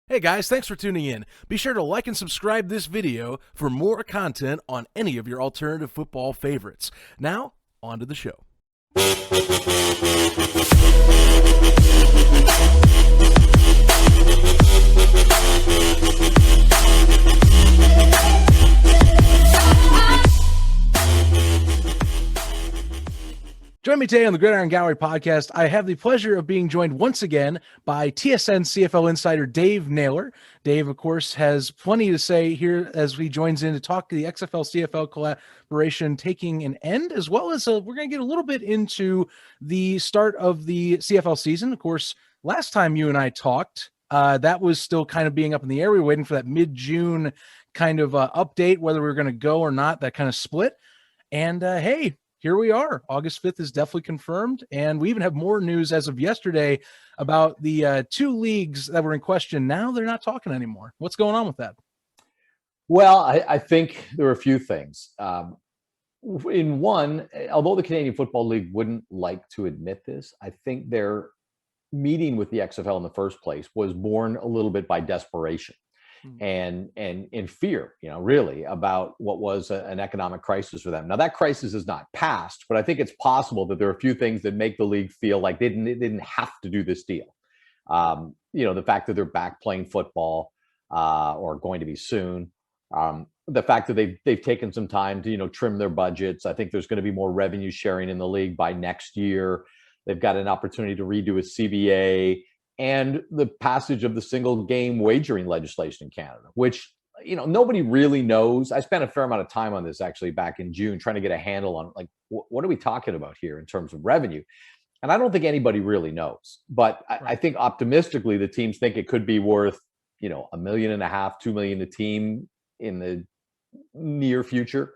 Hey guys, thanks for tuning in. Be sure to like and subscribe this video for more content on any of your alternative football favorites. Now, on to the show. Join me today on the Gridiron Gallery podcast. I have the pleasure of being joined once again by TSN CFL insider Dave Naylor. Dave, of course, has plenty to say here as he joins in to talk the XFL CFL collaboration taking an end, as well as we're going to get a little bit into the start of the CFL season. Of course, last time you and I talked, that was still kind of being up in the air. We were waiting for that mid-June kind of update, whether we were going to go or not, that kind of split. And hey, here we are. August 5th is definitely confirmed. And we even have more news as of yesterday about the two leagues that were in question. Now they're not talking anymore. What's going on with that? Well, I think there are a few things. In one, although the Canadian Football League wouldn't like to admit this, I think their meeting with the XFL in the first place was born a little bit by desperation and in fear, really about what was an economic crisis for them. Now that crisis is not past, but I think it's possible that there are a few things that make the league feel like they didn't have to do this deal. The fact that they're back playing football or going to be soon. The fact that they've taken some time to trim their budgets. I think there's going to be more revenue sharing in the league by next year. They've got an opportunity to redo a CBA. And the passage of the single game wagering legislation in Canada, which, nobody really knows. I spent a fair amount of time on this actually back in June, trying to get a handle on what are we talking about here in terms of revenue? And I don't think anybody really knows, but I think optimistically, the teams think it could be worth, $1.5 million, $2 million a team in the near future.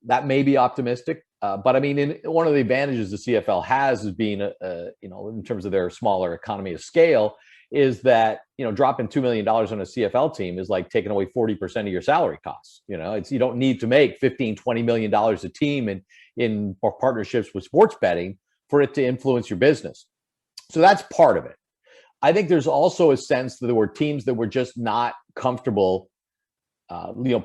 That may be optimistic. But I mean, one of the advantages the CFL has is being, in terms of their smaller economy of scale, is that, dropping $2 million on a CFL team is like taking away 40% of your salary costs. You don't need to make $15, $20 million a team in partnerships with sports betting for it to influence your business. So that's part of it. I think there's also a sense that there were teams that were just not comfortable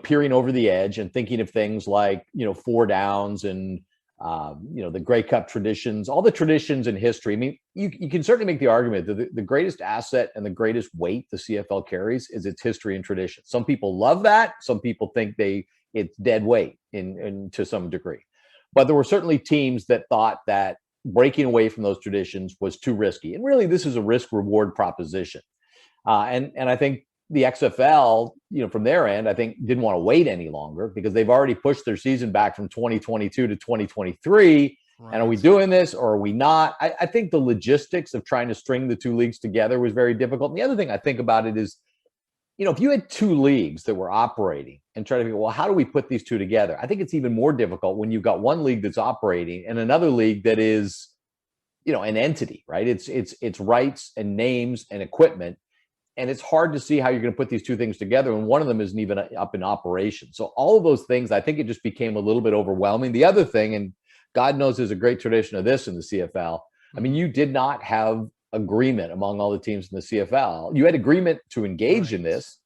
peering over the edge and thinking of things like, 4 downs and, the Grey Cup traditions, all the traditions in history. I mean, you can certainly make the argument that the greatest asset and the greatest weight the CFL carries is its history and tradition. Some people love that. Some people think it's dead weight in to some degree. But there were certainly teams that thought that breaking away from those traditions was too risky. And really, this is a risk-reward proposition. And I think the XFL, from their end, I think didn't want to wait any longer because they've already pushed their season back from 2022 to 2023. Right. And are we doing this or are we not? I think the logistics of trying to string the two leagues together was very difficult. And the other thing I think about it is, if you had two leagues that were operating and trying to figure, well, how do we put these two together? I think it's even more difficult when you've got one league that's operating and another league that is, an entity, right? It's rights and names and equipment. And it's hard to see how you're going to put these two things together. And one of them isn't even up in operation. So all of those things, I think it just became a little bit overwhelming. The other thing, and God knows there's a great tradition of this in the CFL. I mean, you did not have agreement among all the teams in the CFL. You had agreement to engage in this,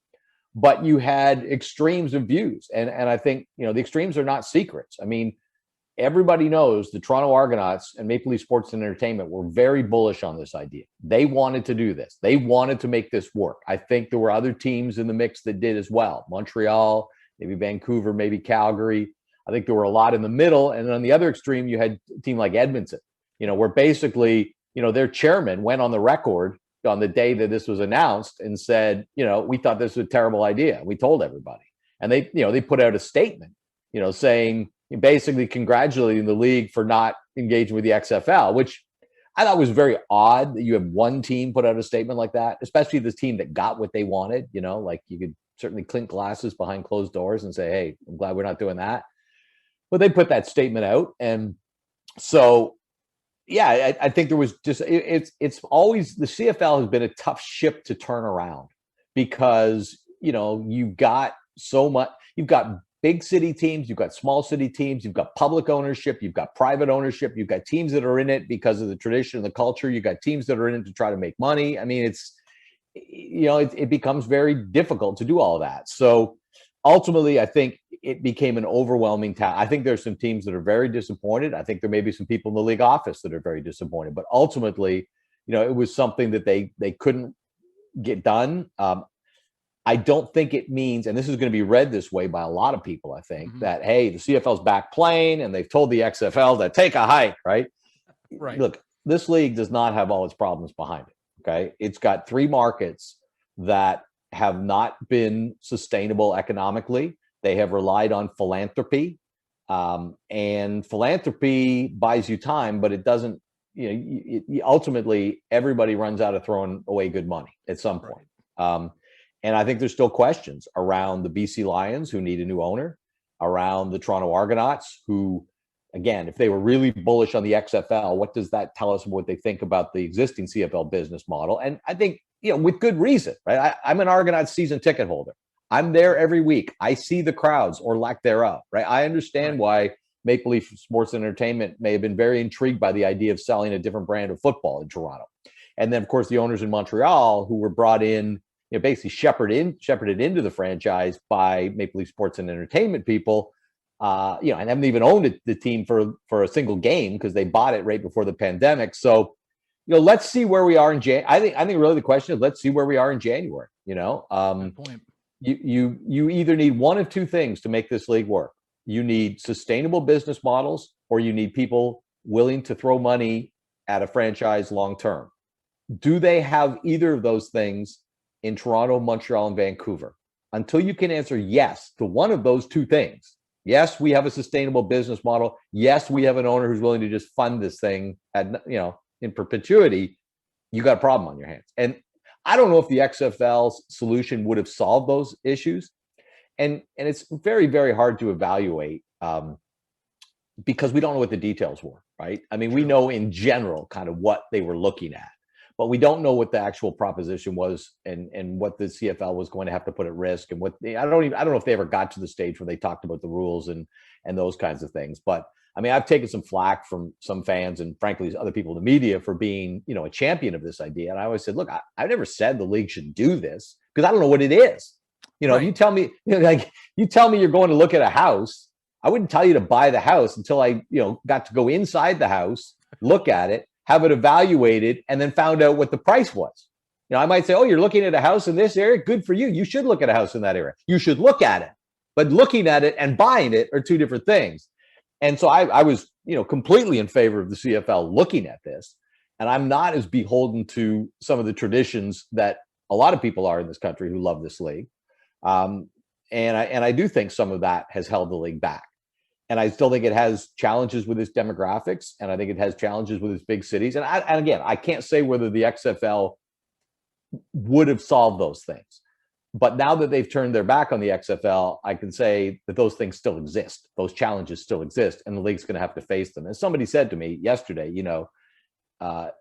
but you had extremes of views. And I think, the extremes are not secrets. I mean, everybody knows the Toronto Argonauts and Maple Leaf Sports and Entertainment were very bullish on this idea. They wanted to do this. They wanted to make this work. I think there were other teams in the mix that did as well. Montreal, maybe Vancouver, maybe Calgary. I think there were a lot in the middle. And then on the other extreme, you had a team like Edmonton, where basically, their chairman went on the record on the day that this was announced and said, we thought this was a terrible idea. We told everybody. And they put out a statement, saying, basically congratulating the league for not engaging with the XFL, which I thought was very odd that you have one team put out a statement like that, especially this team that got what they wanted. Like you could certainly clink glasses behind closed doors and say, hey, I'm glad we're not doing that. But they put that statement out. And so, yeah, I think there was just, it's always, the CFL has been a tough ship to turn around because, you've got so much, you've got big city teams, you've got small city teams, you've got public ownership, you've got private ownership, you've got teams that are in it because of the tradition and the culture, you've got teams that are in it to try to make money. I mean, it becomes very difficult to do all that. So ultimately, I think it became an overwhelming task. I think there's some teams that are very disappointed. I think there may be some people in the league office that are very disappointed. But ultimately, it was something that they couldn't get done. I don't think it means, and this is going to be read this way by a lot of people, I think, that, hey, the CFL's back playing and they've told the XFL to take a hike, right? Right. Look, this league does not have all its problems behind it, okay? It's got 3 markets that have not been sustainable economically. They have relied on philanthropy, and philanthropy buys you time, but it doesn't, ultimately everybody runs out of throwing away good money at some point. Right. And I think there's still questions around the BC Lions, who need a new owner, around the Toronto Argonauts, who, again, if they were really bullish on the XFL, what does that tell us what they think about the existing CFL business model? And I think, with good reason, right? I'm an Argonauts season ticket holder. I'm there every week. I see the crowds or lack thereof, right? I understand why Maple Leaf Sports and Entertainment may have been very intrigued by the idea of selling a different brand of football in Toronto. And then, of course, the owners in Montreal, who were brought in, basically shepherded into the franchise by Maple Leaf Sports and Entertainment people, and haven't even owned the team for a single game because they bought it right before the pandemic. So, let's see where we are in January. I think really the question is, let's see where we are in January. Good point. You either need one of two things to make this league work. You need sustainable business models, or you need people willing to throw money at a franchise long term. Do they have either of those things in Toronto, Montreal, and Vancouver? Until you can answer yes to one of those two things, yes, we have a sustainable business model, yes, we have an owner who's willing to just fund this thing in perpetuity, you got a problem on your hands. And I don't know if the XFL's solution would have solved those issues. And it's very, very hard to evaluate because we don't know what the details were, right? I mean, we know in general kind of what they were looking at, but we don't know what the actual proposition was and what the CFL was going to have to put at risk, and I don't know if they ever got to the stage where they talked about the rules and those kinds of things. But I mean, I've taken some flack from some fans and frankly other people in the media for being, a champion of this idea. And I always said, look, I've never said the league should do this because I don't know what it is. If you tell me, you tell me you're going to look at a house, I wouldn't tell you to buy the house until I, got to go inside the house, look at it, have it evaluated, and then found out what the price was. I might say, oh, you're looking at a house in this area? Good for you. You should look at a house in that area. You should look at it. But looking at it and buying it are two different things. And so I was, completely in favor of the CFL looking at this. And I'm not as beholden to some of the traditions that a lot of people are in this country who love this league. And I do think some of that has held the league back. And I still think it has challenges with its demographics, and I think it has challenges with its big cities. And again, I can't say whether the XFL would have solved those things. But now that they've turned their back on the XFL, I can say that those things still exist. Those challenges still exist, and the league's going to have to face them. As somebody said to me yesterday,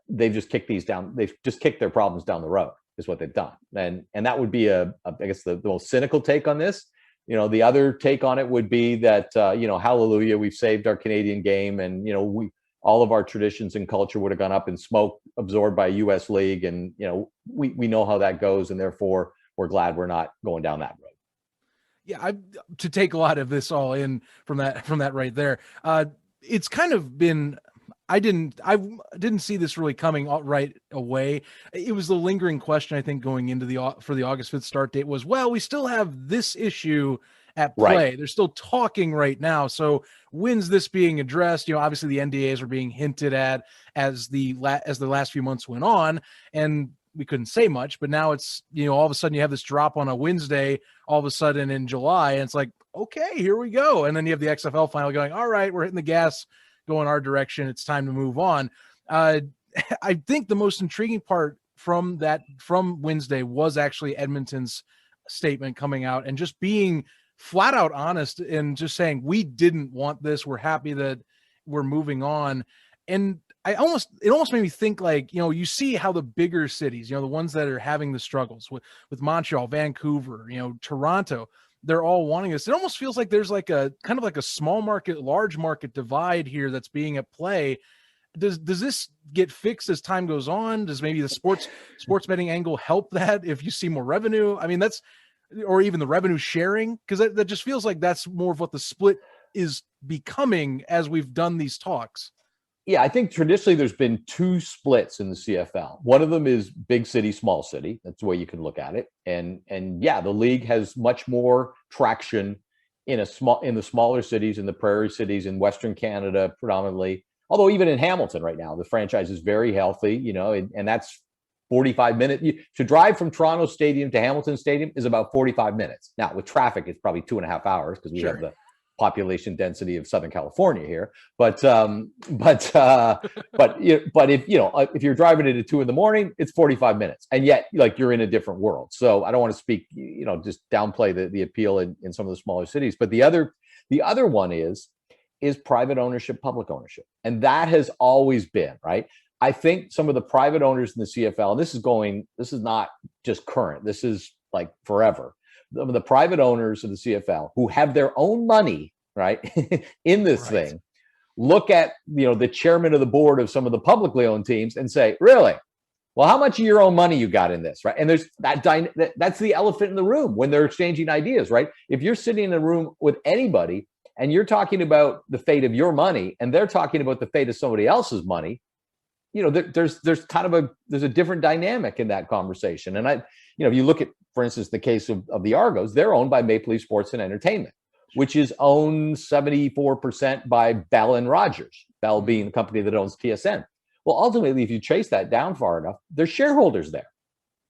they've just kicked these down. They've just kicked their problems down the road, is what they've done. And that would be I guess the most cynical take on this. The other take on it would be that, hallelujah, we've saved our Canadian game, and, all of our traditions and culture would have gone up in smoke, absorbed by a U.S. league. And, we know how that goes, and therefore we're glad we're not going down that road. Yeah, to take a lot of this all in from that right there. It's kind of been, I didn't see this really coming right away. It was the lingering question, I think, going into for the August 5th start date was, well, we still have this issue at play. Right. They're still talking right now. So when's this being addressed? Obviously the NDAs are being hinted at as the last few months went on, and we couldn't say much, but now it's, all of a sudden you have this drop on a Wednesday, all of a sudden in July, and it's like, okay, here we go. And then you have the XFL finally going, all right, we're hitting the gas, going our direction. It's time to move on. I think the most intriguing part from Wednesday was actually Edmonton's statement coming out and just being flat out honest and just saying, we didn't want this. We're happy that we're moving on. And it almost made me think, like, you see how the bigger cities, the ones that are having the struggles with Montreal, Vancouver, Toronto, they're all wanting this. It almost feels like there's like a kind of like a small market, large market divide here that's being at play. does this get fixed as time goes on? Does maybe the sports betting angle help that if you see more revenue? I mean, or even the revenue sharing, because that just feels like that's more of what the split is becoming as we've done these talks. Yeah, I think traditionally there's been two splits in the CFL. One of them is big city, small city. That's the way you can look at it. And yeah, the league has much more traction in the smaller cities, in the prairie cities, in Western Canada predominantly. Although even in Hamilton right now, the franchise is very healthy, and that's 45 minutes. To drive from Toronto Stadium to Hamilton Stadium is about 45 minutes. Now with traffic, it's probably 2.5 hours because we have the population density of Southern California here. But if you're driving it at 2 a.m, it's 45 minutes, and yet like you're in a different world. So I don't want to speak, just downplay the appeal in some of the smaller cities. But the other one is private ownership, public ownership, and that has always been right. I think some of the private owners in the CFL, and this is not just current, this is like forever. Some of the private owners of the CFL who have their own money, right, in this thing, look at, the chairman of the board of some of the publicly owned teams and say, really? Well, how much of your own money you got in this, right? And there's that's the elephant in the room when they're exchanging ideas, right? If you're sitting in a room with anybody and you're talking about the fate of your money and they're talking about the fate of somebody else's money, there's a different dynamic in that conversation. And if you look at, for instance, the case of the Argos, they're owned by Maple Leaf Sports and Entertainment, which is owned 74% by Bell and Rogers, Bell being the company that owns TSN. Well, ultimately, if you chase that down far enough, there's shareholders there,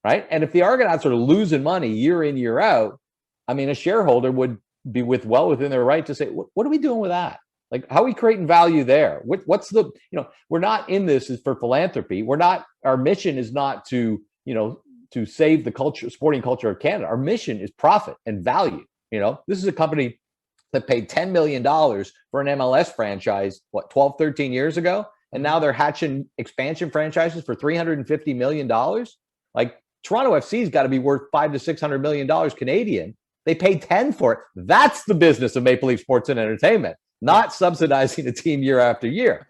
right? And if the Argonauts are losing money year in, year out, I mean, a shareholder would be well within their right to say, what are we doing with that? Like, how are we creating value there? What's the, we're not in this is for philanthropy. Our mission is not to save the sporting culture of Canada. Our mission is profit and value. This is a company that paid $10 million for an MLS franchise, 12, 13 years ago. And now they're hatching expansion franchises for $350 million. Like, Toronto FC's got to be worth $500 to $600 million Canadian. They paid 10 for it. That's the business of Maple Leaf Sports and Entertainment, not subsidizing a team year after year.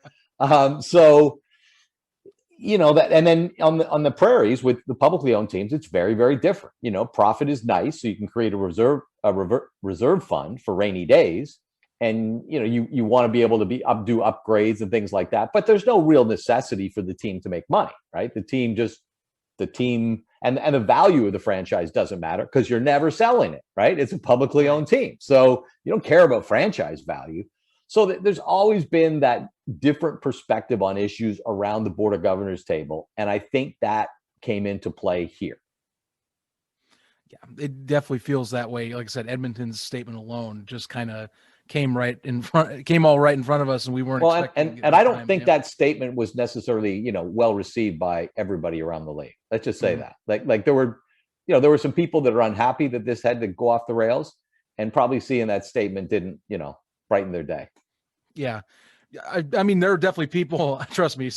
So, that, and then on the prairies with the publicly owned teams, it's very, very different. Profit is nice, so you can create a reserve fund for rainy days, and you want to be able to do upgrades and things like that. But there's no real necessity for the team to make money, right? The team and the value of the franchise doesn't matter because you're never selling it, right? It's a publicly owned team, so you don't care about franchise value. So there's always been that different perspective on issues around the Board of Governors table. And I think that came into play here. Yeah, it definitely feels that way. Like I said, Edmonton's statement alone just kind of came all right in front of us, and we weren't expecting. And I don't think that statement was necessarily, well received by everybody around the league. Let's just say that. Like there were some people that are unhappy that this had to go off the rails, and probably seeing that statement didn't, brighten their day. Yeah. I mean, there are definitely people, trust me,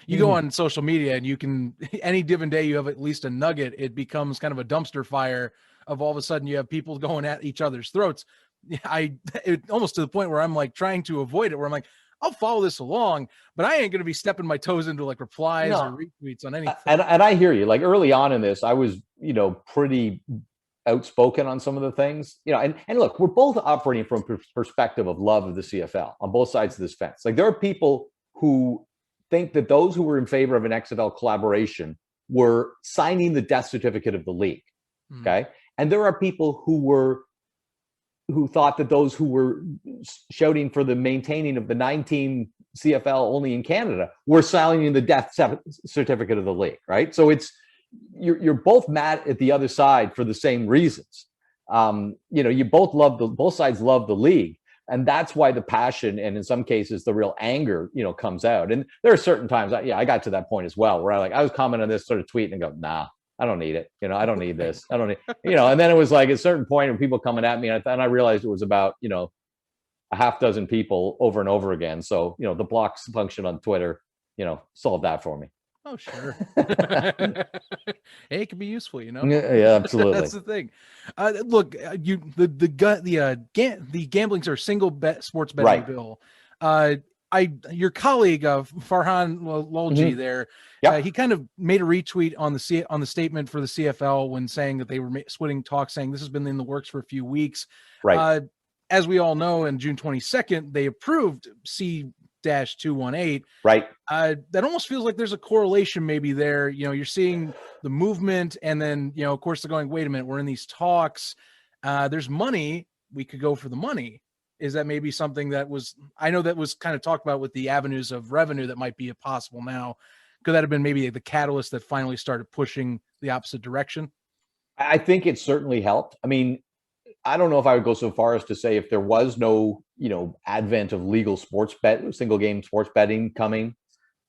you go on social media and you can, any given day you have at least a nugget, it becomes kind of a dumpster fire of all of a sudden you have people going at each other's throats. It almost to the point where I'm like trying to avoid it, where I'm like, I'll follow this along, but I ain't going to be stepping my toes into like replies or retweets on anything. And I hear you. Like early on in this, I was, pretty outspoken on some of the things, and look, we're both operating from perspective of love of the CFL on both sides of this fence. Like there are people who think that those who were in favor of an XFL collaboration were signing the death certificate of the league. Okay. And there are people who thought that those who were shouting for the maintaining of the 9-team CFL only in Canada were signing the death certificate of the league. Right. So you're both mad at the other side for the same reasons. You both sides love the league, and that's why the passion and in some cases the real anger, comes out. And there are certain times, I got to that point as well, where I was commenting on this sort of tweet and go, nah, I don't need it. I don't need this. I don't need, and then it was like at a certain point of people coming at me, and I realized it was about, a half dozen people over and over again. So, the blocks function on Twitter, solved that for me. Oh, sure. Hey, it can be useful, Yeah, absolutely. That's the thing. Look, the gamblings are single bet sports betting bill. your colleague Farhan Lolji there, Yep. he kind of made a retweet on the statement for the CFL when saying that they were splitting talks, saying this has been in the works for a few weeks. Right. As we all know, on June 22nd, they approved C-218. Right. That almost feels like there's a correlation maybe there. You're seeing the movement, and then, of course, they're going, wait a minute, we're in these talks. There's money. We could go for the money. Is that maybe something that was, I know that was kind of talked about with the avenues of revenue that might be possible now. Could that have been maybe the catalyst that finally started pushing the opposite direction? I think it certainly helped. I mean, I don't know if I would go so far as to say if there was no, advent of legal single game sports betting coming,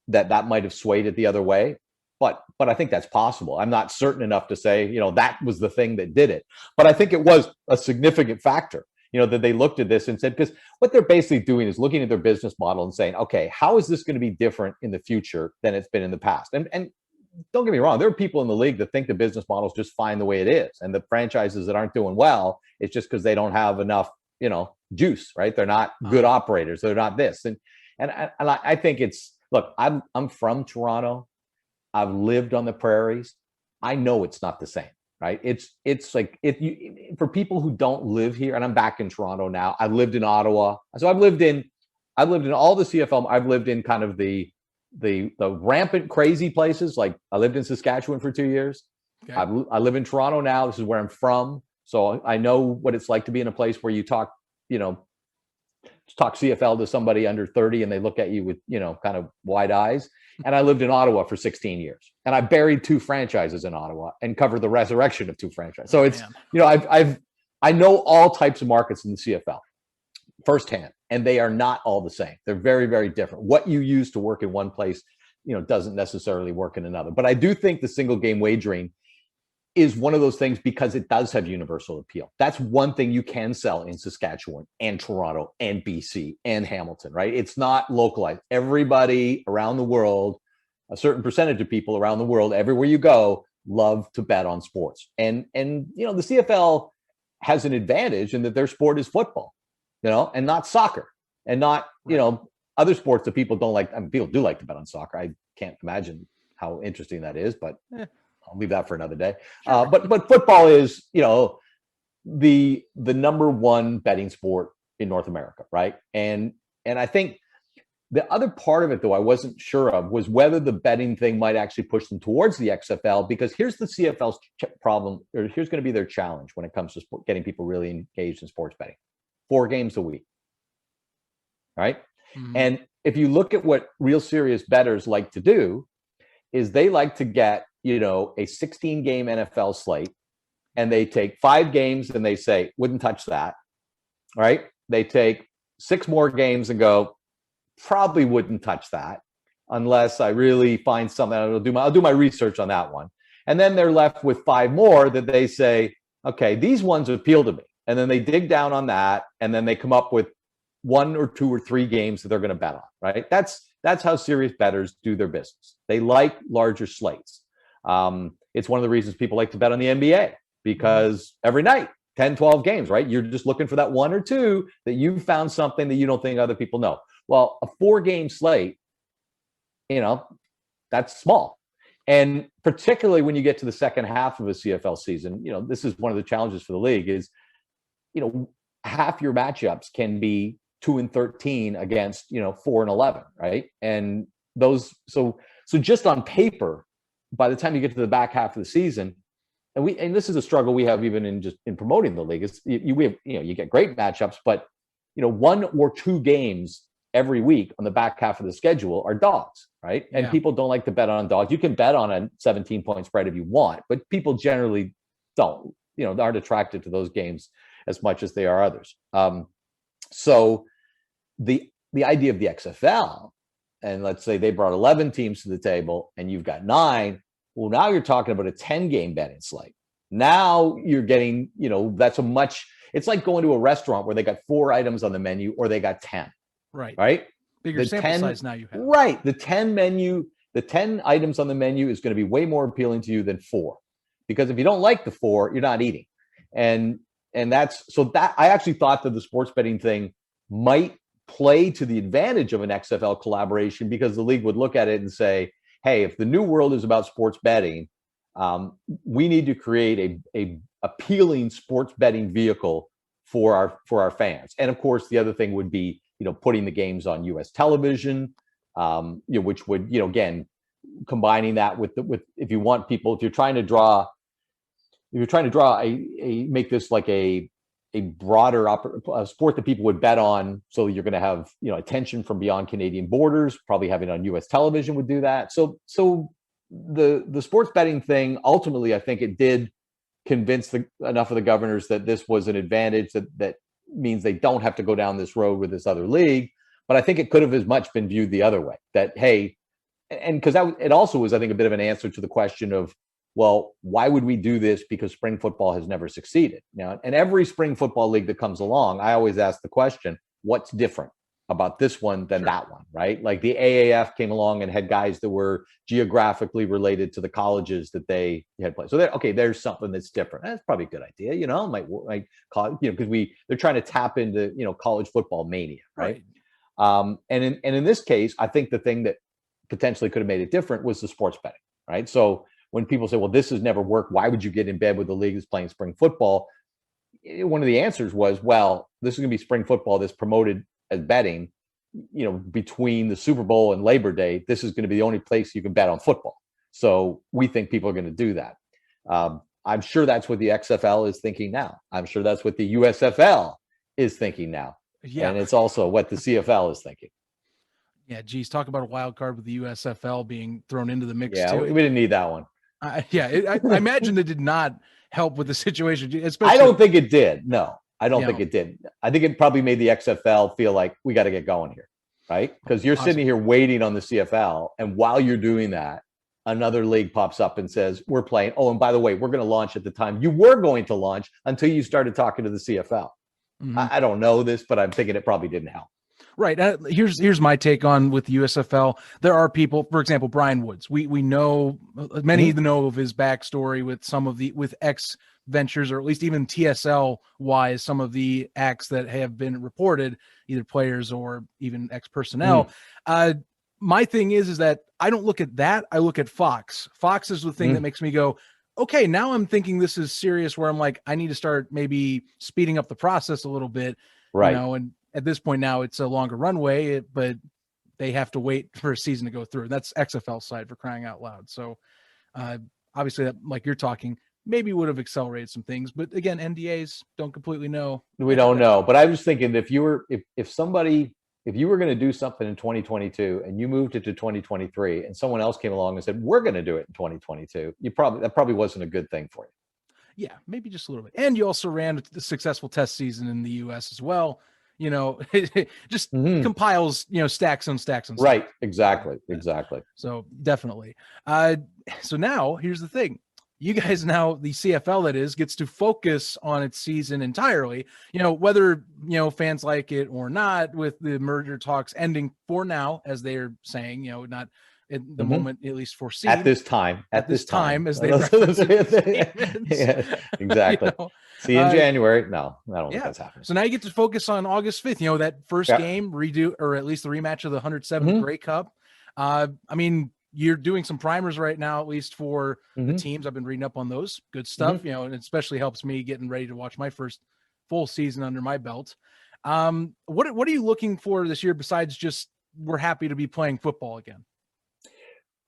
that might have swayed it the other way. But I think that's possible. I'm not certain enough to say, that was the thing that did it. But I think it was a significant factor, that they looked at this and said, because what they're basically doing is looking at their business model and saying, okay, how is this going to be different in the future than it's been in the past? And don't get me wrong, there are people in the league that think the business model is just fine the way it is. And the franchises that aren't doing well, it's just because they don't have enough, juice, right? They're not good operators. They're not this. And I think look, I'm from Toronto. I've lived on the prairies. I know it's not the same, right? It's like for people who don't live here, and I'm back in Toronto now. I lived in Ottawa, so I've lived in all the CFL. I've lived in kind of the rampant crazy places. Like I lived in Saskatchewan for 2 years. Okay. I live in Toronto now. This is where I'm from, so I know what it's like to be in a place where you talk CFL to somebody under 30 and they look at you with, kind of wide eyes. And I lived in Ottawa for 16 years and I buried 2 franchises in Ottawa and covered the resurrection of 2 franchises. So it's, I know all types of markets in the CFL firsthand, and they are not all the same. They're very, very different. What you use to work in one place, doesn't necessarily work in another. But I do think the single game wagering is one of those things because it does have universal appeal. That's one thing you can sell in Saskatchewan and Toronto and BC and Hamilton, right? It's not localized. Everybody around the world, a certain percentage of people around the world, everywhere you go, love to bet on sports. And the CFL has an advantage in that their sport is football, and not soccer, and not, other sports that people don't like. I mean, people do like to bet on soccer. I can't imagine how interesting that is, but I'll leave that for another day. Sure. But football is, the number one betting sport in North America, right? And I think the other part of it, though, I wasn't sure of was whether the betting thing might actually push them towards the XFL, because here's the CFL's problem, or here's going to be their challenge when it comes to getting people really engaged in sports betting: 4 games a week, right? Mm-hmm. And if you look at what real serious bettors like to do, is they like to get a 16-game NFL slate, and they take 5 games and they say, wouldn't touch that, right? They take 6 more games and go, probably wouldn't touch that unless I really find something. I'll do my research on that one. And then they're left with 5 more that they say, okay, these ones appeal to me. And then they dig down on that, and then they come up with 1 or 2 or 3 games that they're going to bet on, right? That's how serious bettors do their business. They like larger slates. It's one of the reasons people like to bet on the NBA, because every night, 10, 12 games, right? You're just looking for that 1 or 2 that you found something that you don't think other people know. Well, a 4-game slate, that's small. And particularly when you get to the second half of a CFL season, this is one of the challenges for the league is, half your matchups can be 2-13 against, 4-11, right? And those, so just on paper, by the time you get to the back half of the season, and this is a struggle we have even in promoting the league, is you get great matchups, but 1 or 2 games every week on the back half of the schedule are dogs, right? And people don't like to bet on dogs. You can bet on a 17-point spread if you want, but people generally don't, aren't attracted to those games as much as they are others. So the idea of the XFL, and let's say they brought 11 teams to the table and you've got 9, well, now you're talking about a 10-game betting slate. Now you're getting, it's like going to a restaurant where they got 4 items on the menu or they got 10. Right. Bigger sample size now you have. Right. The 10 items on the menu is going to be way more appealing to you than 4. Because if you don't like the 4, you're not eating. And I actually thought that the sports betting thing might play to the advantage of an XFL collaboration, because the league would look at it and say, hey, if the new world is about sports betting, we need to create a appealing sports betting vehicle for our fans. And of course, the other thing would be, putting the games on U.S. television, which would, again, combining that with if you want people, if you're trying to draw make this like a broader sport that people would bet on. So you're going to have, attention from beyond Canadian borders, probably having it on U.S. television would do that. So the sports betting thing, ultimately, I think it did convince enough of the governors that this was an advantage, that means they don't have to go down this road with this other league. But I think it could have as much been viewed the other way, that, hey, and because it also was, I think, a bit of an answer to the question of, well, why would we do this? Because spring football has never succeeded. Now, and every spring football league that comes along, I always ask the question, what's different about this one than that one, right? Like the AAF came along and had guys that were geographically related to the colleges that they had played. So there's something that's different. That's probably a good idea, because they're trying to tap into, college football mania, right? And in this case, I think the thing that potentially could have made it different was the sports betting, right? So when people say, well, this has never worked, why would you get in bed with the league that's playing spring football? One of the answers was, well, this is going to be spring football that's promoted as betting, between the Super Bowl and Labor Day. This is going to be the only place you can bet on football. So we think people are going to do that. I'm sure that's what the XFL is thinking now. I'm sure that's what the USFL is thinking now. Yeah. And it's also what the CFL is thinking. Yeah, geez, talk about a wild card with the USFL being thrown into the mix. Yeah, too. We didn't need that one. I imagine it did not help with the situation. I don't think it did. No, I don't think it did. I think it probably made the XFL feel like we got to get going here, right? Because you're sitting here waiting on the CFL, and while you're doing that, another league pops up and says, we're playing. Oh, and by the way, we're going to launch at the time you were going to launch until you started talking to the CFL. Mm-hmm. I don't know this, but I'm thinking it probably didn't help. Right. Here's my take on with the USFL. There are people, for example, Brian Woods. We know many know of his backstory with X Ventures, or at least even TSL wise, some of the acts that have been reported, either players or even ex personnel. My thing is that I don't look at that. I look at Fox. Fox is the thing that makes me go, okay, now I'm thinking this is serious, where I'm like, I need to start maybe speeding up the process a little bit, right? And at this point now it's a longer runway, but they have to wait for a season to go through. That's XFL side, for crying out loud. So obviously, that, like you're talking, maybe would have accelerated some things, but again, NDAs don't completely know. We don't know. But I was thinking, if you were going to do something in 2022 and you moved it to 2023, and someone else came along and said, we're going to do it in 2022, that probably wasn't a good thing for you. Yeah, maybe just a little bit. And you also ran the successful test season in the US as well. It just compiles, stacks on stacks on stacks. Right. Exactly. So definitely. So now here's the thing. You guys now, the CFL that is, gets to focus on its season entirely, whether, fans like it or not, with the merger talks ending for now, as they're saying, not at the moment, at least foreseen. At this time, as they reference yeah, exactly. See you in January. No, I don't think that's happening. So now you get to focus on August 5th, that first game redo, or at least the rematch of the 107th Grey Cup. You're doing some primers right now, at least for the teams. I've been reading up on those. Good stuff, and it especially helps me getting ready to watch my first full season under my belt. What are you looking for this year besides just we're happy to be playing football again?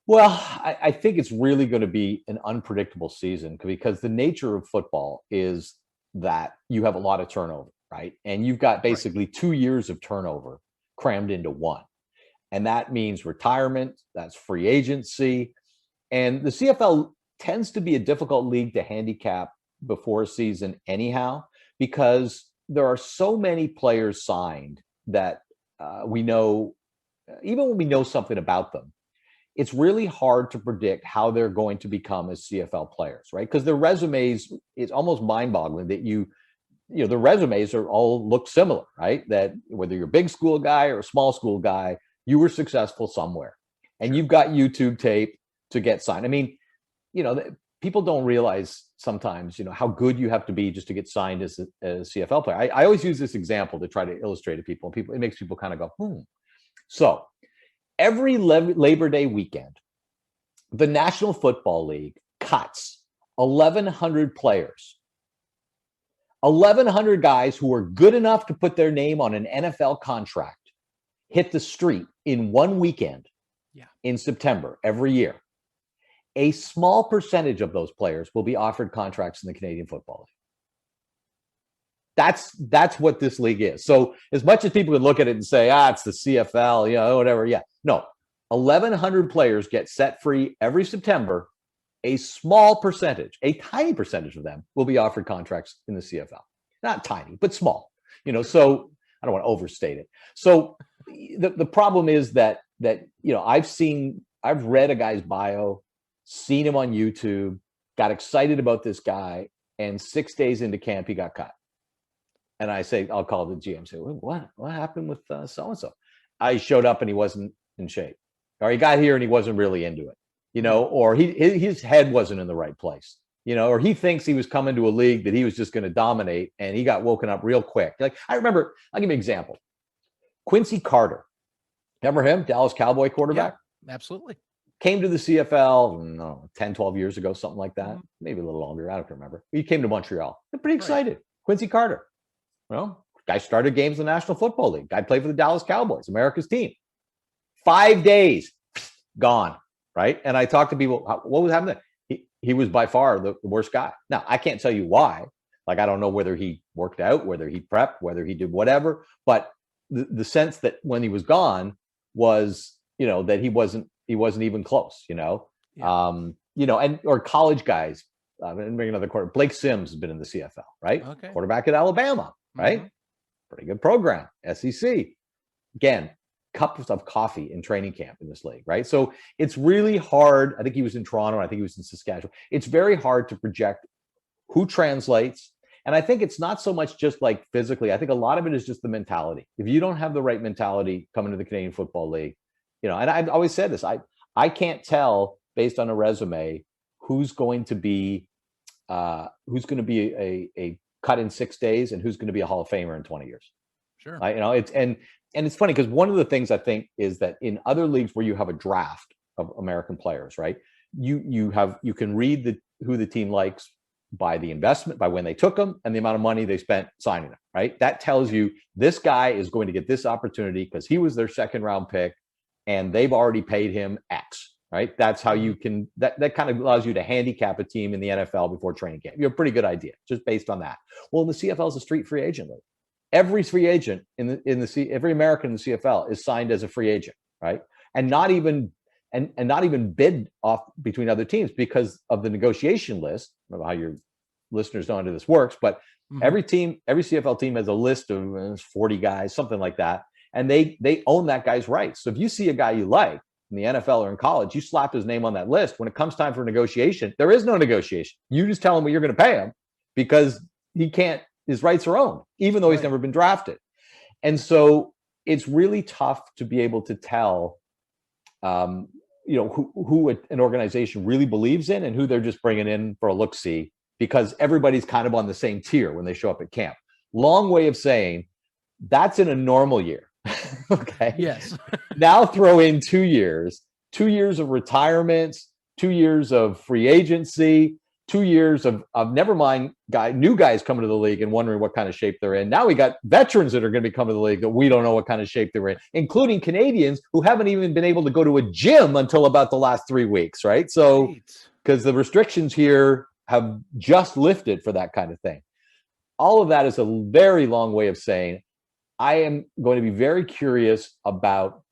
Well, I think it's really going to be an unpredictable season, because the nature of football is that you have a lot of turnover, right? And you've got basically 2 years of turnover crammed into one. And that means retirement, that's free agency. And the CFL tends to be a difficult league to handicap before a season anyhow, because there are so many players signed that we know, even when we know something about them, it's really hard to predict how they're going to become as CFL players, right? Because their resumes, it's almost mind-boggling that the resumes are all look similar, right? That whether you're a big school guy or a small school guy, you were successful somewhere, and you've got YouTube tape to get signed. people don't realize sometimes, how good you have to be just to get signed as a CFL player. I always use this example to try to illustrate to people. It makes people kind of go, So every Labor Day weekend, the National Football League cuts 1,100 players, 1,100 guys who are good enough to put their name on an NFL contract, hit the street in one weekend in September every year. A small percentage of those players will be offered contracts in the Canadian Football League. That's what this league is. So as much as people would look at it and say, it's the CFL, whatever. Yeah, no, 1,100 players get set free every September. A small percentage, a tiny percentage of them will be offered contracts in the CFL. Not tiny, but small. So I don't want to overstate it. So the problem is that I've read a guy's bio, seen him on YouTube, got excited about this guy, and 6 days into camp, he got cut. And I'll call the GM, say, what happened with so-and-so? I showed up and he wasn't in shape. Or he got here and he wasn't really into it, or his head wasn't in the right place, or he thinks he was coming to a league that he was just going to dominate, and he got woken up real quick. Like, I remember, I'll give you an example. Quincy Carter. Remember him? Dallas Cowboy quarterback? Yeah, absolutely. Came to the CFL, 10, 12 years ago, something like that. Maybe a little longer. I don't remember. He came to Montreal. I'm pretty excited. Right. Quincy Carter. Well, guy started games in the National Football League. Guy played for the Dallas Cowboys, America's team. 5 days, gone, right? And I talked to people, what was happening? He was by far the worst guy. Now, I can't tell you why. Like, I don't know whether he worked out, whether he prepped, whether he did whatever. But the sense that when he was gone was, that he wasn't even close, or college guys. And bring another quarter. Blake Sims has been in the CFL, right? Okay. Quarterback at Alabama, right? Mm-hmm. Pretty good program. SEC. Again, cups of coffee in training camp in this league, right? So it's really hard. I think he was in Toronto, and I think he was in Saskatchewan. It's very hard to project who translates. And I think it's not so much just like physically. I think a lot of it is just the mentality. If you don't have the right mentality coming to the Canadian Football League, and I've always said this, I can't tell based on a resume who's going to be a cut in 6 days and who's going to be a Hall of Famer in 20 years. Sure. It's funny because one of the things I think is that in other leagues where you have a draft of American players, right? You can read who the team likes by the investment, by when they took them and the amount of money they spent signing them, right? That tells you this guy is going to get this opportunity because he was their second round pick and they've already paid him X, right? That's how you can, that kind of allows you to handicap a team in the NFL before training camp. You have a pretty good idea just based on that. Well, the CFL is a street free agent league. Every free agent every American in the CFL is signed as a free agent, right? And not even bid off between other teams because of the negotiation list. I don't know how your listeners know how this works, but every CFL team has a list of 40 guys, something like that, and they own that guy's rights. So if you see a guy you like in the NFL or in college, you slap his name on that list. When it comes time for negotiation, there is no negotiation. You just tell him what you're going to pay him because he can't. His rights are owned, even though he's never been drafted. And so it's really tough to be able to tell, who an organization really believes in and who they're just bringing in for a look-see, because everybody's kind of on the same tier when they show up at camp. Long way of saying that's in a normal year. Okay. Yes. Now throw in 2 years, 2 years of retirements, 2 years of free agency, 2 years of never mind new guys coming to the league and wondering what kind of shape they're in. Now we got veterans that are going to be coming to the league that we don't know what kind of shape they're in, including Canadians who haven't even been able to go to a gym until about the last 3 weeks, right? So because the restrictions here have just lifted for that kind of thing. All of that is a very long way of saying I am going to be very curious about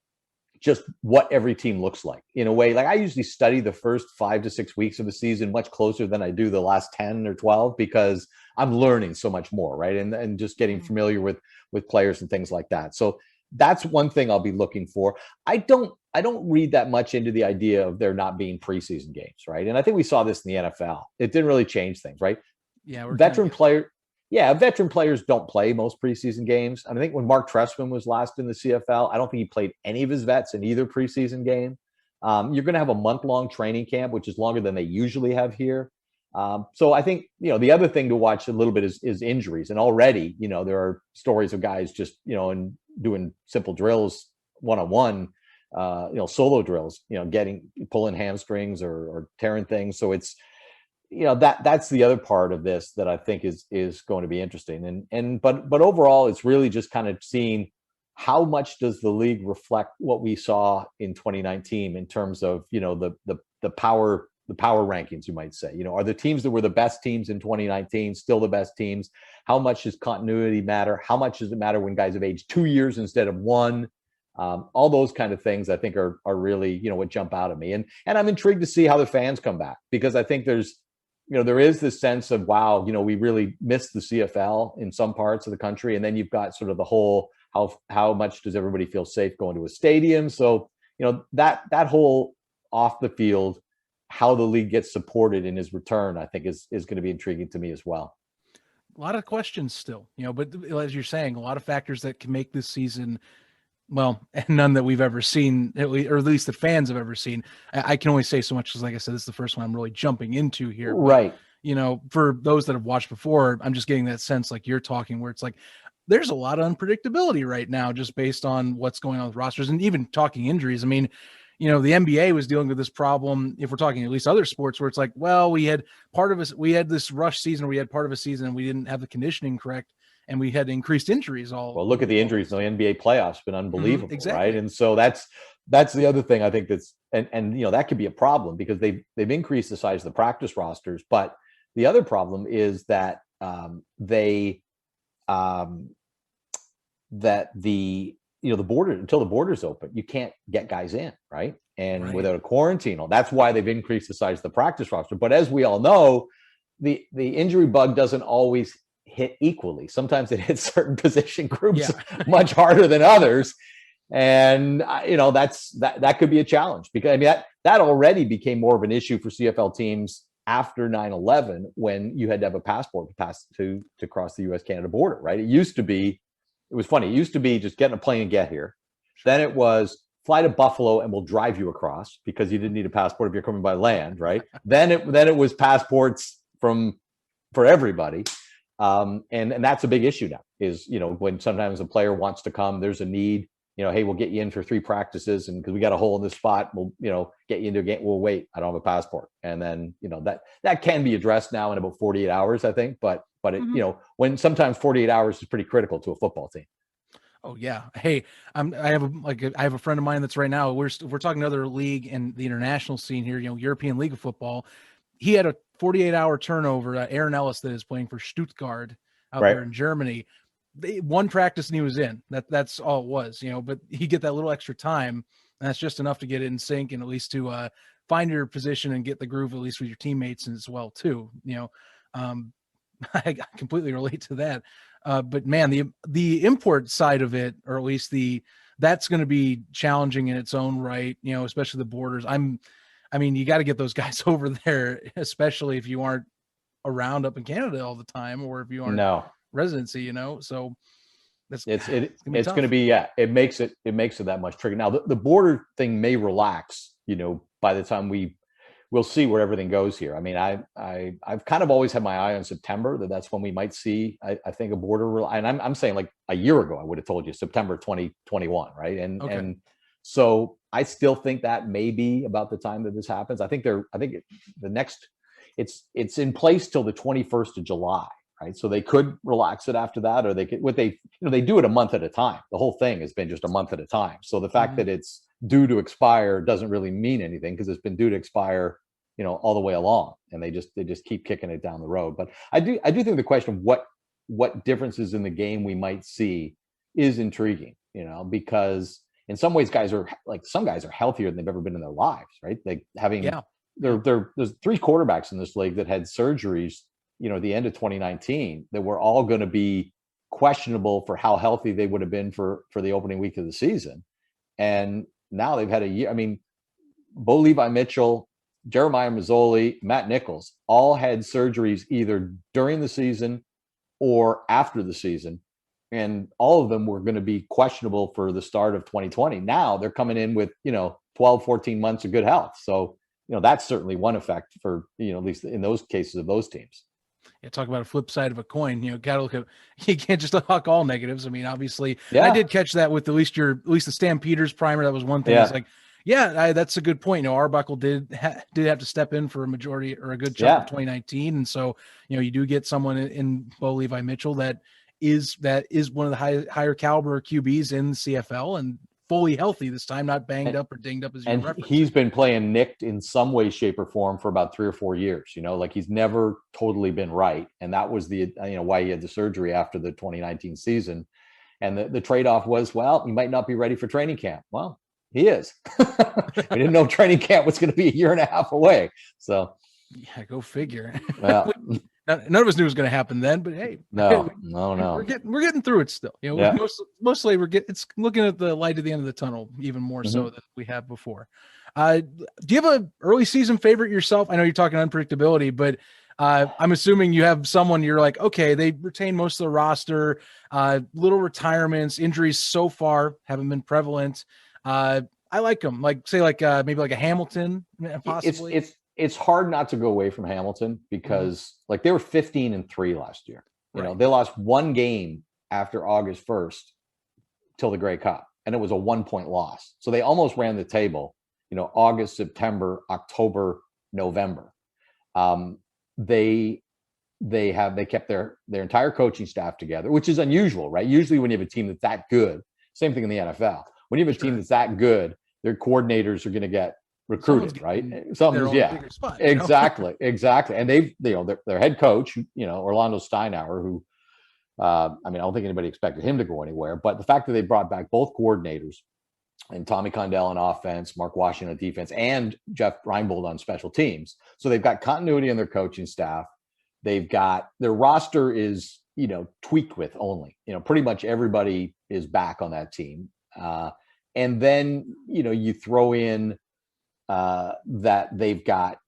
just what every team looks like in a way. Like I usually study the first 5 to 6 weeks of a season much closer than I do the last 10 or 12, because I'm learning so much more, right? And just getting familiar with players and things like that. So that's one thing I'll be looking for. I don't read that much into the idea of there not being preseason games, right? And I think we saw this in the NFL. It didn't really change things, right? Yeah, veteran players don't play most preseason games. And I think when Mark Trestman was last in the CFL, I don't think he played any of his vets in either preseason game. You're going to have a month-long training camp, which is longer than they usually have here. So I think, the other thing to watch a little bit is injuries. And already, there are stories of guys just, and doing simple drills one-on-one, solo drills, pulling hamstrings or tearing things. So it's, that's the other part of this that I think is going to be interesting. But overall, it's really just kind of seeing how much does the league reflect what we saw in 2019 in terms of, the power rankings, you might say. Are the teams that were the best teams in 2019 still the best teams? How much does continuity matter? How much does it matter when guys have aged 2 years instead of one? All those kind of things I think are really, what jump out at me. And I'm intrigued to see how the fans come back, because I think there is this sense of, wow, we really missed the CFL in some parts of the country. And then you've got sort of the whole, how much does everybody feel safe going to a stadium? So, that whole off the field, how the league gets supported in his return, I think is going to be intriguing to me as well. A lot of questions still, but as you're saying, a lot of factors that can make this season, well, none that we've ever seen, or at least the fans have ever seen. I can only say so much because, like I said, this is the first one I'm really jumping into here. Right. But, for those that have watched before, I'm just getting that sense like you're talking, where it's like there's a lot of unpredictability right now just based on what's going on with rosters and even talking injuries. I mean, the NBA was dealing with this problem, if we're talking at least other sports, where it's like, well, we had this rush season, or we had part of a season and we didn't have the conditioning correct, and we had increased injuries. Well, look at the injuries in the NBA playoffs, been unbelievable, exactly. right? And so that's the other thing I think that's, and that could be a problem, because they've increased the size of the practice rosters. But the other problem is that the border, until the borders open, you can't get guys in, right? And Right. without a quarantine, that's why they've increased the size of the practice roster. But as we all know, the injury bug doesn't always hit equally. Sometimes it hits certain position groups much harder than others. And that could be a challenge, because I mean that already became more of an issue for CFL teams after 9/11, when you had to have a passport to pass to cross the US-Canada border, right? It was funny. It used to be just get in a plane and get here. Then it was fly to Buffalo and we'll drive you across, because you didn't need a passport if you're coming by land, right? then it was passports for everybody. And that's a big issue now, is, when sometimes a player wants to come, there's a need, hey, we'll get you in for 3 practices, and because we got a hole in this spot, we'll, get you into a game. We'll wait. I don't have a passport. And then, that can be addressed now in about 48 hours, I think. But it, when sometimes 48 hours is pretty critical to a football team. Oh yeah. Hey, I have a friend of mine that's right now. We're talking another league in the international scene here, European League of Football. He had a 48-hour turnover. Aaron Ellis, that is playing for Stuttgart out there in Germany. One practice and he was in. That's all it was, But he get that little extra time, and that's just enough to get it in sync, and at least to find your position and get the groove, at least with your teammates as well too. I completely relate to that. But man, the import side of it, or at least that's going to be challenging in its own right, especially the borders. I mean, you got to get those guys over there, especially if you aren't around up in Canada all the time, or if you aren't residency, so it's going to be, it makes it that much trickier. Now the border thing may relax, by the time we'll see where everything goes here. I mean, I've kind of always had my eye on September, that's when we might see, I think, a border. And I'm saying, like, a year ago, I would have told you September 2021, right? And so I still think that may be about the time that this happens. I think it's in place till the 21st of July, right? So they could relax it after that, or they could, they do it a month at a time. The whole thing has been just a month at a time. So the fact that it's due to expire doesn't really mean anything, because it's been due to expire, all the way along, and they just keep kicking it down the road. But I do think the question of what differences in the game we might see is intriguing, because in some ways some guys are healthier than they've ever been in their lives, right? Like there's 3 quarterbacks in this league that had surgeries, at the end of 2019, that were all going to be questionable for how healthy they would have been for the opening week of the season. And now they've had a year. I mean, Bo Levi Mitchell, Jeremiah Mazzoli, Matt Nichols all had surgeries either during the season or after the season. And all of them were going to be questionable for the start of 2020. Now they're coming in with, 12, 14 months of good health. So that's certainly one effect for, at least in those cases of those teams. Yeah, talk about a flip side of a coin. Gotta look at, you can't just talk all negatives. I mean, obviously, Yeah. I did catch that with at least the Stampeders primer. That was one thing. Yeah. It's like, that's a good point. Arbuckle did have to step in for a majority or a good chunk of 2019, and so you do get someone in Bo Levi Mitchell that is one of the higher caliber QBs in the CFL and fully healthy this time, not banged up or dinged up as you referenced. He's been playing nicked in some way, shape, or form for about 3 or 4 years. Like he's never totally been right, and that was the why he had the surgery after the 2019 season. And the trade-off was, well, he might not be ready for training camp. Well, he is. We didn't know training camp was going to be 1.5 years away. So, yeah, go figure. Well, none of us knew it was going to happen then, but hey, no, we're getting through it still. Mostly it's looking at the light at the end of the tunnel, even more so than we have before. Do you have a early season favorite yourself? I know you're talking unpredictability, but I'm assuming you have someone you're like, okay, they retain most of the roster, little retirements, injuries so far haven't been prevalent. I like them. Maybe like a Hamilton, possibly. It's hard not to go away from Hamilton because they were 15-3 last year. They lost one game after August 1st till the Grey Cup, and it was a 1-point loss. So they almost ran the table, August, September, October, November. They kept their entire coaching staff together, which is unusual, right? Usually when you have a team that's that good, same thing in the NFL. When you have a team that's that good, their coordinators are going to get recruited, right? Spot, exactly. And their head coach, Orlando Steinauer, who, I don't think anybody expected him to go anywhere, but the fact that they brought back both coordinators and Tommy Condell on offense, Mark Washington on defense, and Jeff Reinbold on special teams. So they've got continuity in their coaching staff. They've got their roster is, tweaked with only, pretty much everybody is back on that team. And then, you throw in that they've got,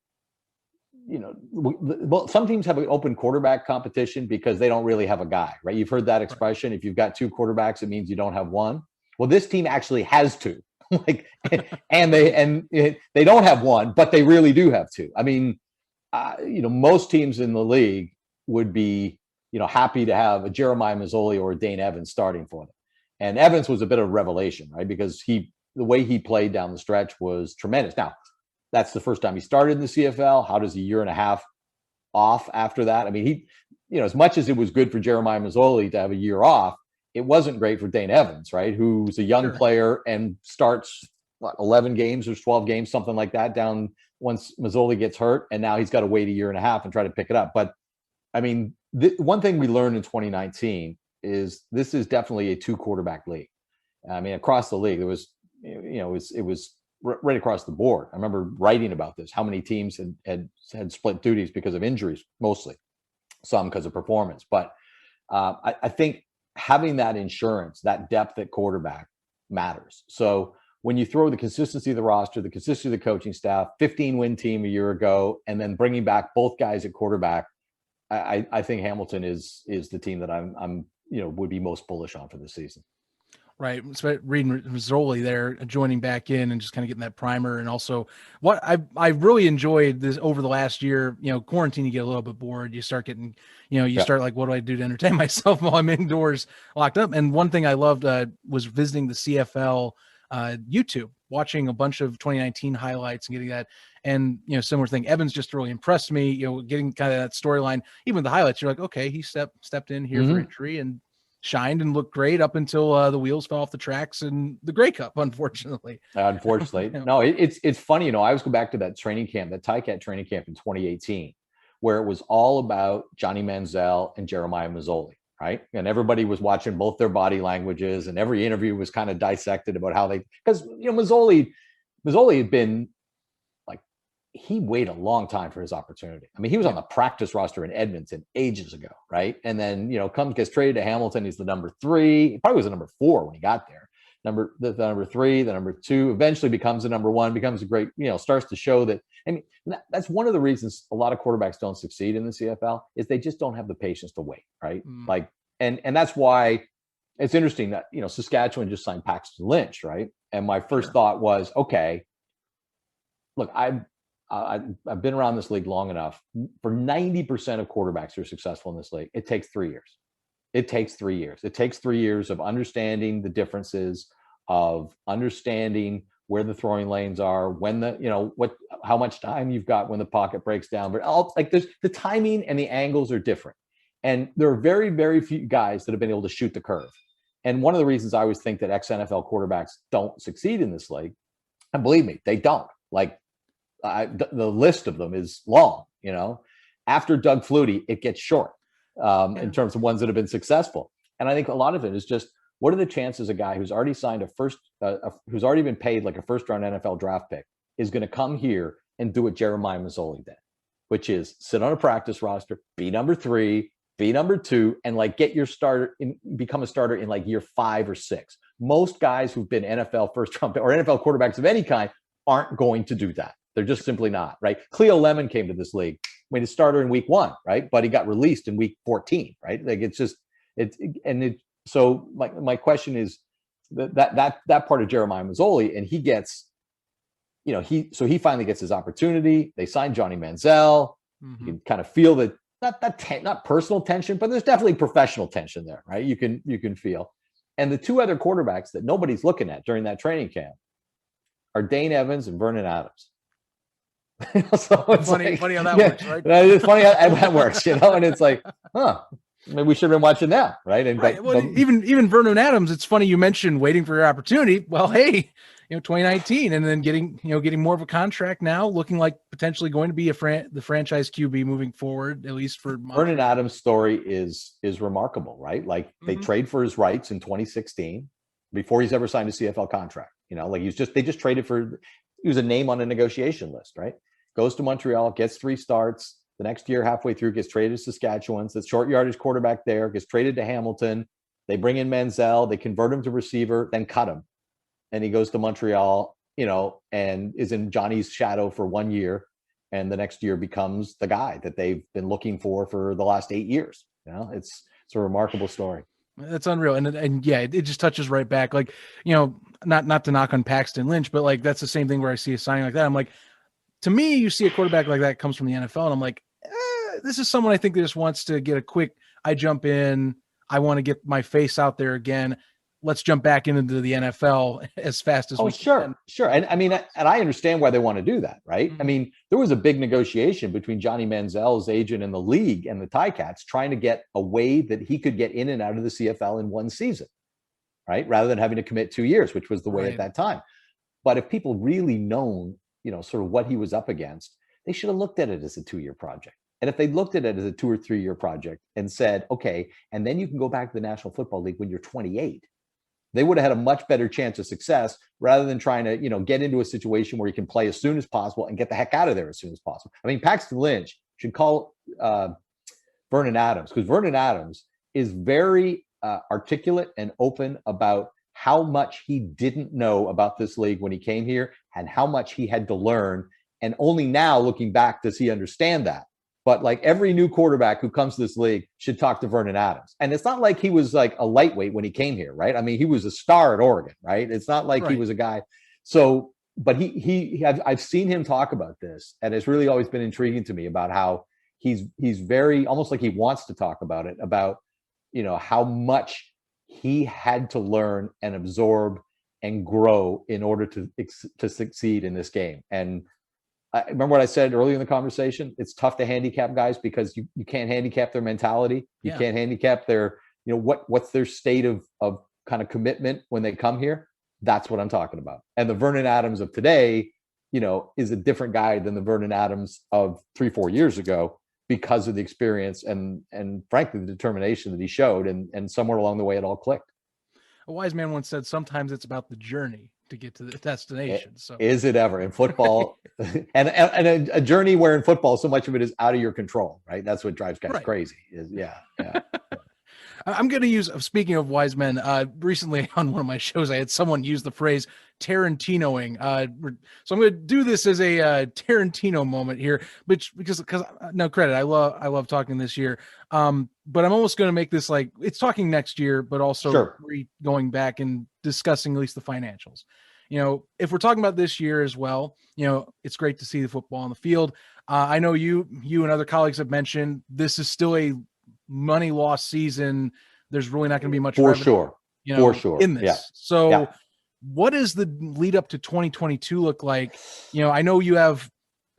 some teams have an open quarterback competition because they don't really have a guy, right? You've heard that expression. If you've got 2 quarterbacks, it means you don't have one. Well, this team actually has 2, and they don't have one, but they really do have 2. I mean, most teams in the league would be, happy to have a Jeremiah Mazzoli or a Dane Evans starting for them. And Evans was a bit of a revelation, right? Because the way he played down the stretch was tremendous. Now, that's the first time he started in the CFL. How does a 1.5 years off after that? I mean, he, as much as it was good for Jeremiah Mazzoli to have a year off, it wasn't great for Dane Evans, right? Who's a young player and starts 11 games or 12 games, something like that, down once Mazzoli gets hurt, and now he's got to wait 1.5 years and try to pick it up. But I mean, one thing we learned in 2019 is this is definitely a 2 quarterback league. I mean, across the league, there was, it was right across the board. I remember writing about this, how many teams had split duties because of injuries, mostly, some because of performance. But I think having that insurance, that depth at quarterback matters. So when you throw the consistency of the roster, the consistency of the coaching staff, 15-win team a year ago, and then bringing back both guys at quarterback, I think Hamilton is the team that I'm would be most bullish on for this season. Right. So reading Mazzoli there, joining back in and just kind of getting that primer. And also what I really enjoyed this over the last year, quarantine, you get a little bit bored. You start getting, start like, what do I do to entertain myself while I'm indoors locked up? And one thing I loved was visiting the CFL YouTube, watching a bunch of 2019 highlights and getting that. And, similar thing, Evans just really impressed me, getting kind of that storyline, even the highlights. You're like, okay, he stepped in here for injury and shined and looked great up until the wheels fell off the tracks in the Grey Cup, unfortunately. No, it's funny. I always go back to that training camp, that Ticat training camp in 2018, where it was all about Johnny Manziel and Jeremiah Mazzoli, right? And everybody was watching both their body languages, and every interview was kind of dissected about how because Mazzoli had been, he waited a long time for his opportunity. I mean, he was on the practice roster in Edmonton ages ago, right? And then, gets traded to Hamilton. He's the number 3. He probably was the number 4 when he got there. The number 3, the number 2, eventually becomes the number 1, becomes a great, starts to show that. I mean, that's one of the reasons a lot of quarterbacks don't succeed in the CFL is they just don't have the patience to wait, right? And that's why it's interesting that, Saskatchewan just signed Paxton Lynch, right? And my first thought was, okay, look, I've been around this league long enough. For 90% of quarterbacks who are successful in this league, it takes 3 years. It takes 3 years. It takes 3 years of understanding the differences, of understanding where the throwing lanes are, when how much time you've got when the pocket breaks down. But there's the timing and the angles are different. And there are very, very few guys that have been able to shoot the curve. And one of the reasons I always think that ex-NFL quarterbacks don't succeed in this league, and believe me, they don't. The list of them is long. After Doug Flutie, it gets short in terms of ones that have been successful. And I think a lot of it is just, what are the chances a guy who's already signed who's already been paid like a first-round NFL draft pick is going to come here and do what Jeremiah Masoli did, which is sit on a practice roster, be number 3, be number 2, and get your become a starter in year 5 or 6. Most guys who've been NFL first-round or NFL quarterbacks of any kind aren't going to do that. They're just simply not, right? Cleo Lemon came to this league, made a starter in week 1, right? But he got released in week 14, right? So my question is that part of Jeremiah Masoli, and he gets, he finally gets his opportunity. They signed Johnny Manziel. You can kind of feel that not personal tension, but there's definitely professional tension there, right? You can feel. And the 2 other quarterbacks that nobody's looking at during that training camp are Dane Evans and Vernon Adams. So it's funny how that works, right? It's funny how that works, and it's maybe we should have been watching them, right? And right. Even Vernon Adams, it's funny you mentioned waiting for your opportunity. Well, hey, 2019, and then getting more of a contract now, looking like potentially going to be the franchise QB moving forward, at least for Vernon Adams' story is remarkable, right? They trade for his rights in 2016 before he's ever signed a CFL contract. They just traded for. He was a name on a negotiation list, right? Goes to Montreal, gets 3 starts. The next year, halfway through, gets traded to Saskatchewan. So the short yardage quarterback there, gets traded to Hamilton. They bring in Manziel. They convert him to receiver, then cut him. And he goes to Montreal, and is in Johnny's shadow for 1 year. And the next year becomes the guy that they've been looking for the last 8 years. It's a remarkable story. That's unreal. And yeah, it just touches right back. Not to knock on Paxton Lynch, but that's the same thing where I see a signing like that. I'm like, to me, you see a quarterback like that comes from the NFL, and I'm like, this is someone I think that just wants to get a quick, I jump in, I want to get my face out there again. Let's jump back into the NFL as fast as we can. Sure. And I understand why they want to do that, right? Mm-hmm. There was a big negotiation between Johnny Manziel's agent and the league and the Ticats trying to get a way that he could get in and out of the CFL in 1 season, right? Rather than having to commit 2 years, which was the way at that time. But if people really known, sort of what he was up against, they should have looked at it as a 2-year project. And if they looked at it as a 2 or 3 year project and said, okay, and then you can go back to the National Football League when you're 28, they would have had a much better chance of success rather than trying to, get into a situation where you can play as soon as possible and get the heck out of there as soon as possible. Paxton Lynch should call Vernon Adams, because Vernon Adams is very articulate and open about how much he didn't know about this league when he came here and how much he had to learn. And only now, looking back, does he understand that. But every new quarterback who comes to this league should talk to Vernon Adams. And it's not like he was a lightweight when he came here, right? He was a star at Oregon, right? It's not like he was a guy. So, but I've seen him talk about this, and it's really always been intriguing to me about how he's very, almost like he wants to talk about it, about, how much he had to learn and absorb and grow in order to succeed in this game. And I remember what I said earlier in the conversation. It's tough to handicap guys because you can't handicap their mentality. You can't handicap their, what's their state of kind of commitment when they come here. That's what I'm talking about. And the Vernon Adams of today, is a different guy than the Vernon Adams of 3-4 years ago because of the experience and frankly, the determination that he showed. And somewhere along the way, it all clicked. A wise man once said, sometimes it's about the journey to get to the destination. So is it ever in football? and a journey where in football, so much of it is out of your control, right? That's what drives guys crazy. I'm going to use, speaking of wise men, recently on one of my shows, I had someone use the phrase Tarantinoing. So I'm going to do this as a Tarantino moment here, because no credit. I love talking this year. But I'm almost going to make this it's talking next year, but also going back and discussing at least the financials. if we're talking about this year as well, it's great to see the football on the field. I know you and other colleagues have mentioned this is still a money loss season. There's really not going to be much for revenue, sure. For sure. in this. Yeah. So Yeah. what does the lead up to 2022 look like? I know you have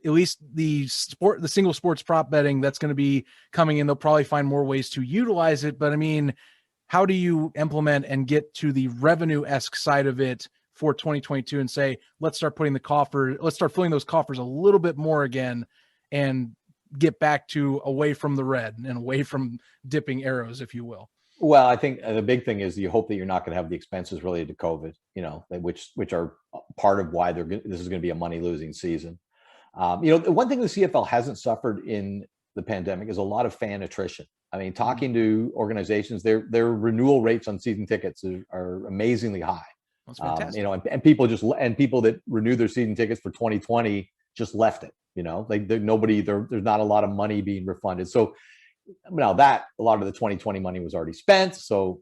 at least the single sports prop betting that's going to be coming in. They'll probably find more ways to utilize it, but I mean, how do you implement and get to the revenue-esque side of it for 2022 and say, let's start filling those coffers a little bit more again and get back to away from the red and away from dipping arrows, if you will? Well, I think the big thing is you hope that you're not going to have the expenses related to COVID, which are part of why this is going to be a money losing season. The one thing the CFL hasn't suffered in the pandemic is a lot of fan attrition. I mean, talking to organizations, their renewal rates on season tickets are amazingly high. That's fantastic. And people that renew their season tickets for 2020 just left it. There's not a lot of money being refunded. So now that a lot of the 2020 money was already spent, so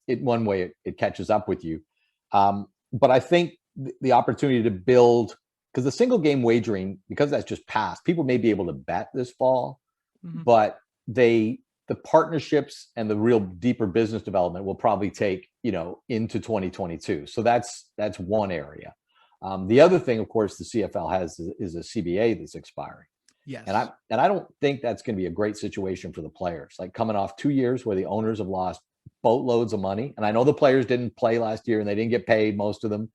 one way it catches up with you. But I think the opportunity to build, because the single game wagering, because that's just passed, people may be able to bet this fall, but the partnerships and the real deeper business development will probably take into 2022. So that's one area. The other thing, of course, the CFL has is a CBA that's expiring. Yes. And I don't think that's going to be a great situation for the players. Like coming off 2 years where the owners have lost boatloads of money, and I know the players didn't play last year and they didn't get paid, most of them.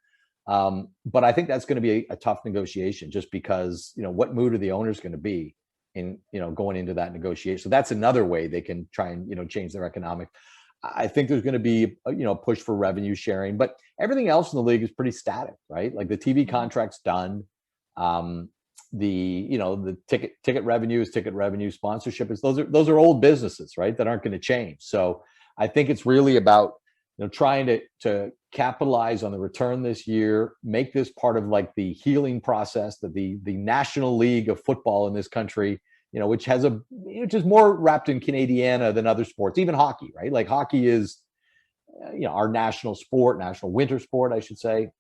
But I think that's going to be a tough negotiation, just because what mood are the owners going to be in going into that negotiation. So that's another way they can try and change their economic. I think there's going to be a push for revenue sharing, but everything else in the league is pretty static, right? Like the TV contract's done. The ticket revenue, sponsorship is those are old businesses, right? That aren't going to change. So I think it's really about trying to capitalize on the return this year, make this part of like the healing process that the National League of Football in this country, which is more wrapped in Canadiana than other sports, even hockey, right? Like hockey is, our national winter sport, I should say.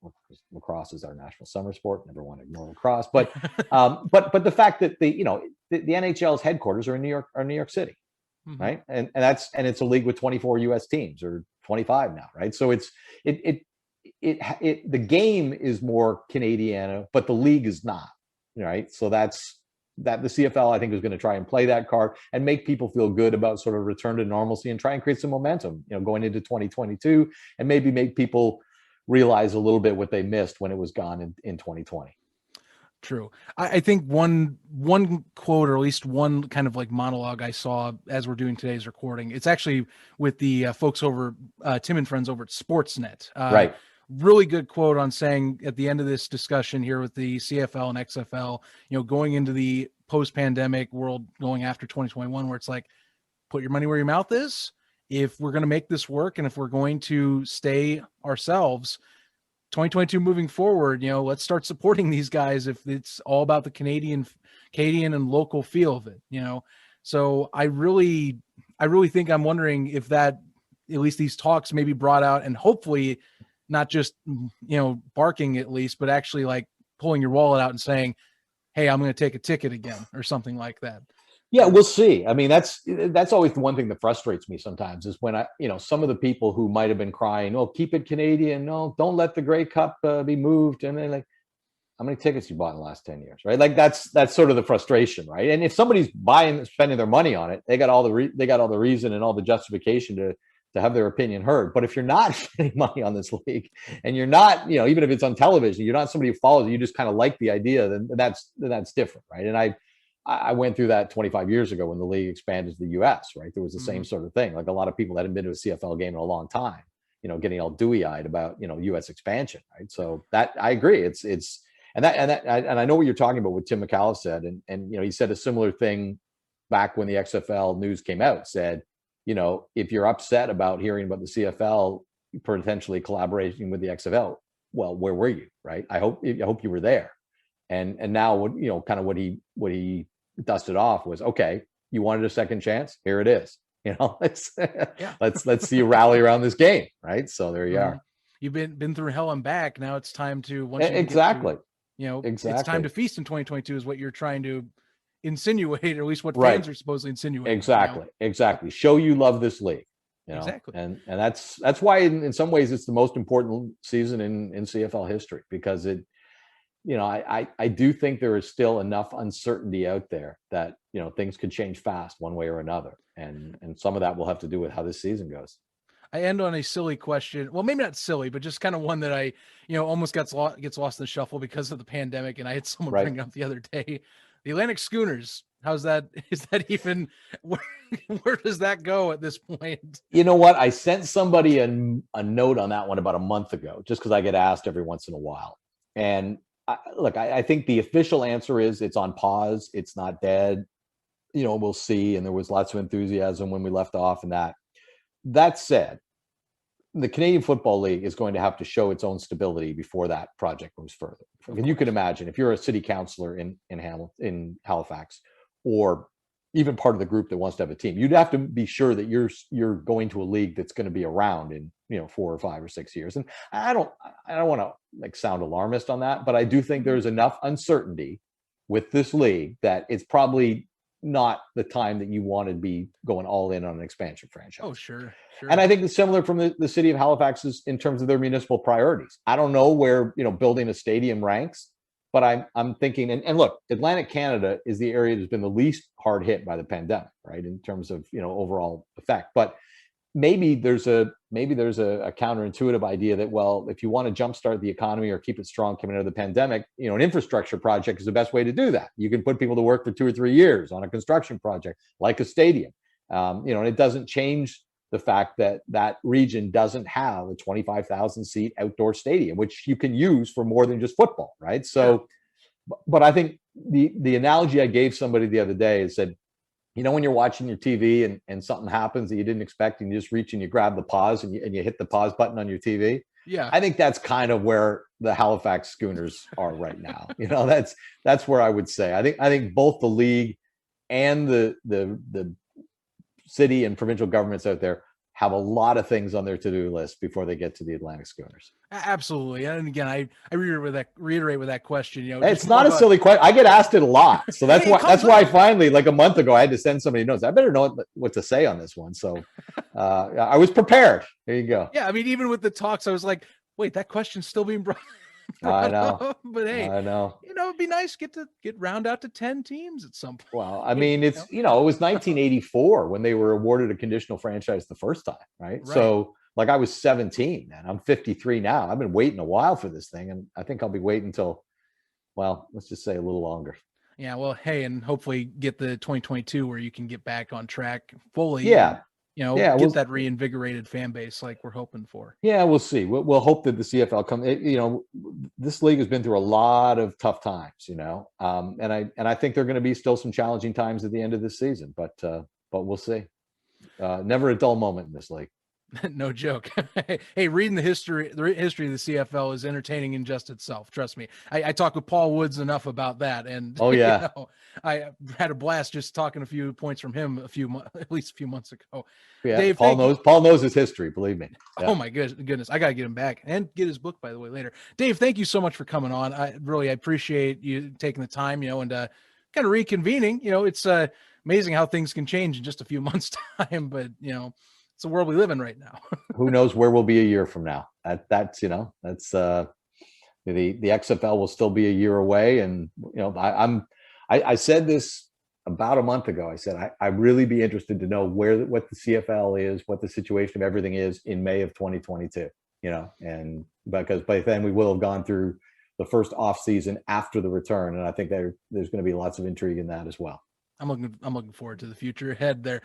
Lacrosse is our national summer sport. Never want to ignore lacrosse, but the fact that the NHL's headquarters are in New York City, right? And it's a league with 24 U.S. teams, or 25 now, right? So the game is more Canadiana, but the league is not, right? So that the CFL, I think, is going to try and play that card and make people feel good about sort of return to normalcy and try and create some momentum, going into 2022, and maybe make people realize a little bit what they missed when it was gone in 2020. True. I think one quote, or at least one kind of like monologue I saw as we're doing today's recording, it's actually with the folks over Tim and friends over at Sportsnet. Right. Really good quote on saying at the end of this discussion here with the CFL and XFL, going into the post-pandemic world, going after 2021, where it's like, put your money where your mouth is. If we're going to make this work, and if we're going to stay ourselves, 2022 moving forward, let's start supporting these guys if it's all about the Canadian and local feel of it, So I really think, I'm wondering if that, at least these talks maybe brought out, and hopefully not just, barking at least, but actually like pulling your wallet out and saying, hey, I'm going to take a ticket again, or something like that. Yeah, we'll see. I mean, that's always the one thing that frustrates me sometimes, is when some of the people who might have been crying, oh, keep it Canadian. No, don't let the Grey Cup be moved. And then like, how many tickets you bought in the last 10 years, right? Like that's sort of the frustration, right? And if somebody's spending their money on it, they got all the reason and all the justification to have their opinion heard. But if you're not spending money on this league, and you're not, even if it's on television, you're not somebody who follows it, you just kind of like the idea, then that's different, right? And I went through that 25 years ago when the league expanded to the US, right? There was the same sort of thing. Like a lot of people that hadn't been to a CFL game in a long time, getting all dewy-eyed about, US expansion, right? So that, I agree. And I know what you're talking about, what Tim McAuliffe said. And he said a similar thing back when the XFL news came out, said, if you're upset about hearing about the CFL potentially collaborating with the XFL, well, where were you, right? I hope you were there. And now what, kind of what he dusted off was, okay, you wanted a second chance, here it is. Let's see you rally around this game, right? So there you are. you've been through hell and back. Now it's time to once you exactly. It's time to feast in 2022 is what you're trying to insinuate, or at least what Right. fans are supposedly insinuating. Exactly. Show you love this league. Exactly. And that's why in some ways it's the most important season in CFL history, because it, I do think there is still enough uncertainty out there that, things could change fast one way or another. And some of that will have to do with how this season goes. I end on a silly question. Well, maybe not silly, but just kind of one that I, almost gets lost in the shuffle because of the pandemic. And I had someone bring it up the other day. The Atlantic Schooners. How's that? Is that even, where does that go at this point? You know what? I sent somebody a note on that one about a month ago, just because I get asked every once in a while. And I think the official answer is it's on pause. It's not dead. We'll see. And there was lots of enthusiasm when we left off and that. That said, the Canadian Football League is going to have to show its own stability before that project moves further. And you can imagine if you're a city councilor in Halifax, or even part of the group that wants to have a team, you'd have to be sure that you're going to a league that's going to be around in 4 or 5 or 6 years. And I don't want to sound alarmist on that, but I do think there's enough uncertainty with this league that it's probably not the time that you want to be going all in on an expansion franchise. Oh, sure. And I think it's similar from the city of Halifax is in terms of their municipal priorities. I don't know where, building a stadium ranks, but I'm thinking, and look, Atlantic Canada is the area that's been the least hard hit by the pandemic, right? In terms of, overall effect. But maybe there's a counterintuitive idea that, well, if you want to jumpstart the economy or keep it strong coming out of the pandemic, an infrastructure project is the best way to do that. You can put people to work for 2 or 3 years on a construction project like a stadium, and it doesn't change the fact that that region doesn't have a 25,000 seat outdoor stadium, which you can use for more than just football, right? So, but I think the analogy I gave somebody the other day is said, when you're watching your TV and something happens that you didn't expect, and you just reach and you grab the pause and you hit the pause button on your TV. Yeah, I think that's kind of where the Halifax Schooners are right now. That's where I would say. I think both the league and the city and provincial governments out there have a lot of things on their to-do list before they get to the Atlantic Schooners. Absolutely. And again, I reiterate with that question, it's not a silly question. I get asked it a lot. So that's why I finally, like a month ago, I had to send somebody notes. I better know what to say on this one. So I was prepared. There you go. Yeah. I mean, even with the talks, I was like, wait, that question's still being brought I know. up. But hey, I know. It'd be nice to get round out to 10 teams at some point. Well, I mean, it's, it was 1984 when they were awarded a conditional franchise the first time, right? So like I was 17 and I'm 53 now. I've been waiting a while for this thing, and I think I'll be waiting until, well, let's just say a little longer. Yeah, well, hey, and hopefully get the 2022 where you can get back on track fully. Yeah. Get that reinvigorated fan base like we're hoping for. Yeah, we'll see. We'll hope that the CFL comes. This league has been through a lot of tough times, and I think there are going to be still some challenging times at the end of this season, but we'll see. Never a dull moment in this league. No joke. Hey, reading the history of the CFL is entertaining in just itself. Trust me. I talked with Paul Woods enough about that, and oh yeah, I had a blast just talking a few points from him at least a few months ago. Yeah, Dave, Paul knows his history. Believe me. Yeah. Oh my goodness, I gotta get him back and get his book, by the way, later. Dave, thank you so much for coming on. I appreciate you taking the time, and kind of reconvening. It's amazing how things can change in just a few months' time, but it's the world we live in right now. Who knows where we'll be a year from now? That's the XFL will still be a year away, and I said this about a month ago. I said I'd really be interested to know what the CFL is, what the situation of everything is in May of 2022. And because by then we will have gone through the first off season after the return, and I think there's going to be lots of intrigue in that as well. I'm looking forward to the future ahead there.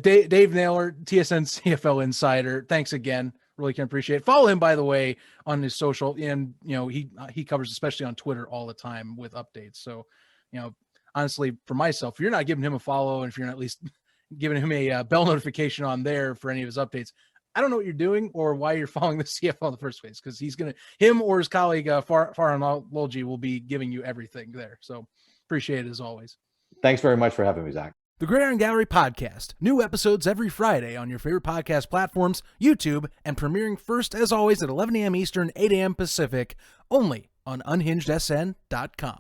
Dave Naylor, TSN CFL Insider. Thanks again. Really can appreciate it. Follow him, by the way, on his social, and he covers, especially on Twitter, all the time with updates. So, honestly, for myself, if you're not giving him a follow, and if you're not at least giving him a bell notification on there for any of his updates, I don't know what you're doing or why you're following the CFL in the first place, because him or his colleague Farhan Lolji will be giving you everything there. So appreciate it as always. Thanks very much for having me, Zach. The Gridiron Gallery podcast. New episodes every Friday on your favorite podcast platforms, YouTube, and premiering first, as always, at 11 a.m. Eastern, 8 a.m. Pacific, only on unhingedsn.com.